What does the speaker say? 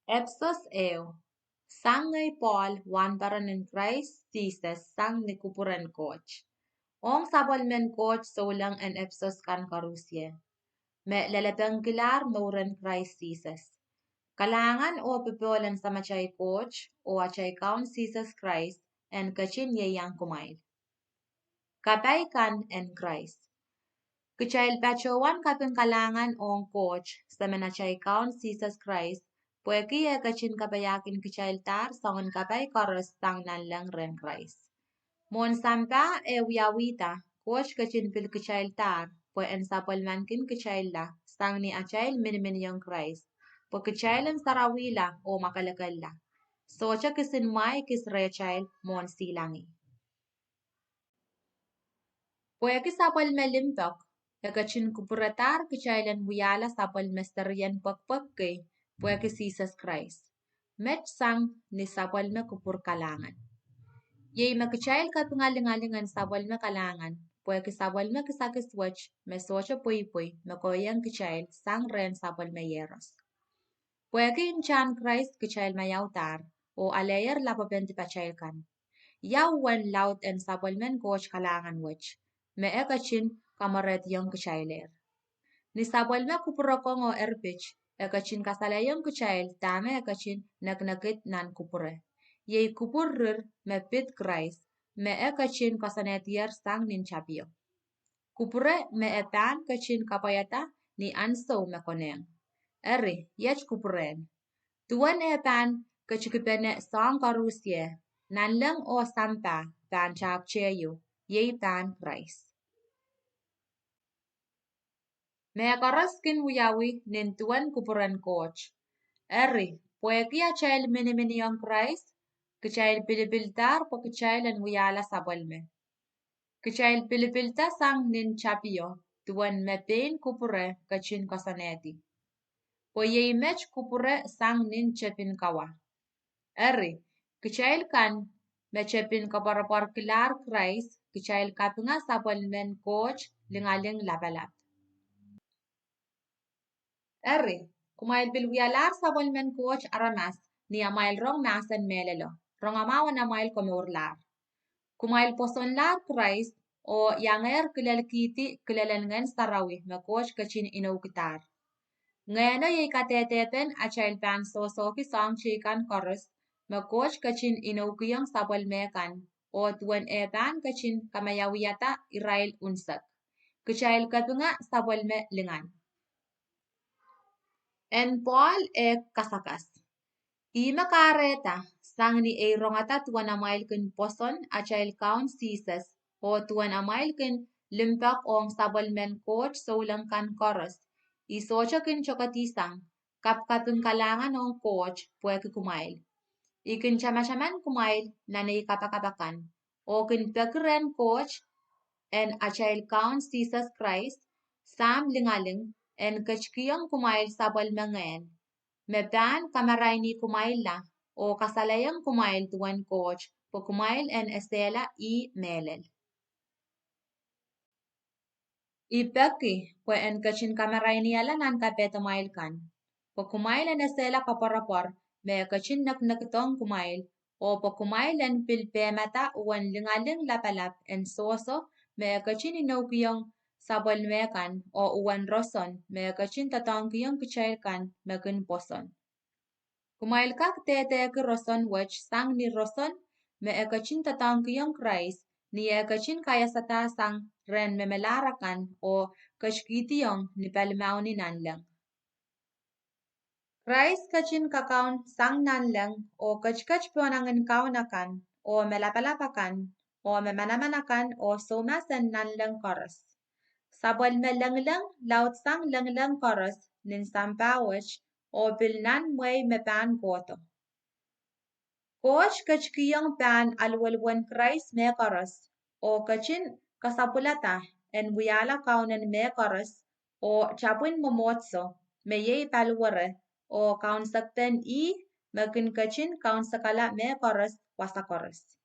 Epsos eu. Sang ngay Paul wan paranin Christ Jesus sang ni kupuran coach. Ong sabol men coach solang en Epsos kan karusye. Me lalabang kilar mauran Christ Jesus. Kalangan o pipolan sa machay coach o achay kaun Jesus Christ en kachin yeyang kumail. Kapay kan en Christ. Kecil bacawan kaping kalangan ong coach sa menachay kaun Jesus Christ. Pueki ya kachin kabayakin kecil tar sangon kapay koros tang nalang ren Christ. Mon sampa e wiyawita coach kachin pil kecil tar pue en sapol mankin kecil la sang ni achail min yung Christ. Po kecilan sarawila o makalakal la. Socha kisin may kis rechail mon silangi. Pueki sapol melimpok. Yakachin kupuratar kecailan buyala sapal mesterian pagpagkay pueke Jesus Christ. Met sang ni sapal me kupur kalangan. Yay makecail ka pengaling-alingan sapal me kalangan pueke sapal me kisakiswach me socha puy-puy me koyang kecail sang ren sapal me yeros. Pueke inchan Christ kecail mayautar o alayer lapapenti pacail kan. Yawan laut en sapal men coach kalangan wach. Me ekachin kamaret yung kechailer. Ni sabwal me kupurokong o erpich, ekachin kasala yung kechail tame ekachin nagnagit nan kupure. Yei kupurur me pit Christ, me ekachin kasanetier sang nin chapio. Kupure me epan kachin kapayata ni anso me koneng. Eri, yech kupuren. Tuan epan kachikipene sang karusye, nanlang o sampa pan chap cheyu, yei pan Christ. Me karaskin wiyawi nin tuan kupuran coach. Eri, pueki achail mini yung Christ, kechail pilibiltar po kechail en wiyala sabalme. Kechail pilibilta sang nin chapio, tuan me pain kupure kachin kasaneti. Po yei mech kupure sang nin chepin kawa. Eri, kechail kan me chepin kaparapar kilar Christ, kechail kapinga sabalmen coach lingaling lapalap. Eri, kumail bilwialar sabol men coach aramas ni amail rong masan melelo. Rong amawan amail komurlar. Kumail posonlar Christ o yanger kilelkiti kilelengen sarawi me coach kachin inaukitar. Ngeno yei katetepen achail pan sosoki song chikan korus me coach kachin inaukiyang sabol mekan o tuan epan kachin kamayawiyata irail unsak. Kachail katunga sabol me lingan. En Paul e kasakas. Ima kareta sang ni e rongata tuan amail kin poson achail kaun Jesus o tuan amail kin limpak ong sabalmen coach solang kan koros. Isocha kin chokatisang kapkatun kalangan ong coach pueke kumail. Ikin chama-chaman kumail na kapakapakan o kin pekren coach en achail kaun Jesus Christ sam lingaling en kachkiyang kumail sabal mangayan. Mepan kamaray ni kumail la o kasalayang kumail tuwan coach po kumail en estela i melel. Ipeki po en kachin kamaray ni ala nan kapeta mail kan. Po kumail en estela kaparapor me kachin naknakitong kumail o po kumail en pilpemata uwan lingaling lapalap en soso me kachin inaukiyong sabol mekan o uwan roson me kachin tatangkiyong kichail kan mekin poson. Kumail kak tete ke roson wach sang ni roson me ekachin tatangkiyong Christ ni ekachin kaya sata sang ren memelarakan o kashkitiyong ni palmao ni nanlang. Christ kachin kakaun sang nanlang o kachkach puanangin kaunakan o melapalapakan o memanamanakan o somasan nanlang koros. Sabol melanglang laut sang langlang koros nin sampawach o bilnan muay mepan koto. Coach kachkiyang pan alwalwan Christ me koros o kachin kasapulata en buyala kaunan me koros o chapun momotso me yei palware o kaun sakten i makin kachin kaun sakala me koros wasa koros.